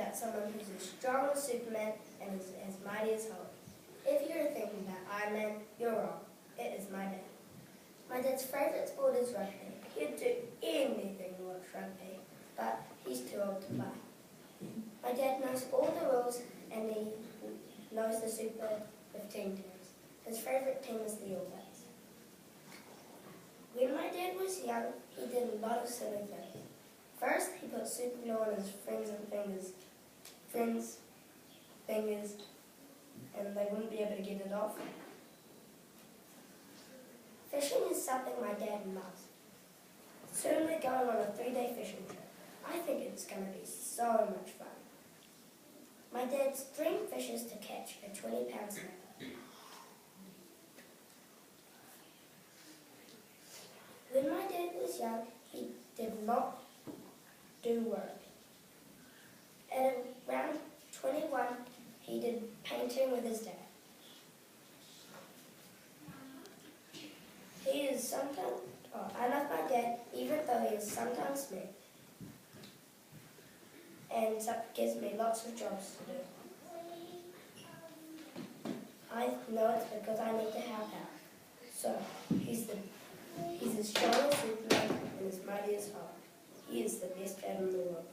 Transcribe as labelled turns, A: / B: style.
A: about someone who's as strong as Superman and is as mighty as Hulk. If you're thinking about Iron Man, you're wrong. It is my dad. My dad's favourite sport is rugby. He'd do anything to watch rugby, but he's too old to play. My dad knows all the rules and he knows the Super 15 teams. His favourite team is the All Blacks. When my dad was young, he did a lot of silly things. First, he put super glue on his friends' fingers, and they wouldn't be able to get it off. Fishing is something my dad loves. Soon we're going on a 3-day fishing trip. I think it's going to be so much fun. My dad's dream fish is to catch a 20-pound snapper. When my dad was young, he did not do work. At around 21, he did painting with his dad. I love my dad even though he is sometimes mean and gives me lots of jobs to do. I know it's because I need to help out. So, he's as strong as Superman and as mighty as Hulk. He is the best dad in the world.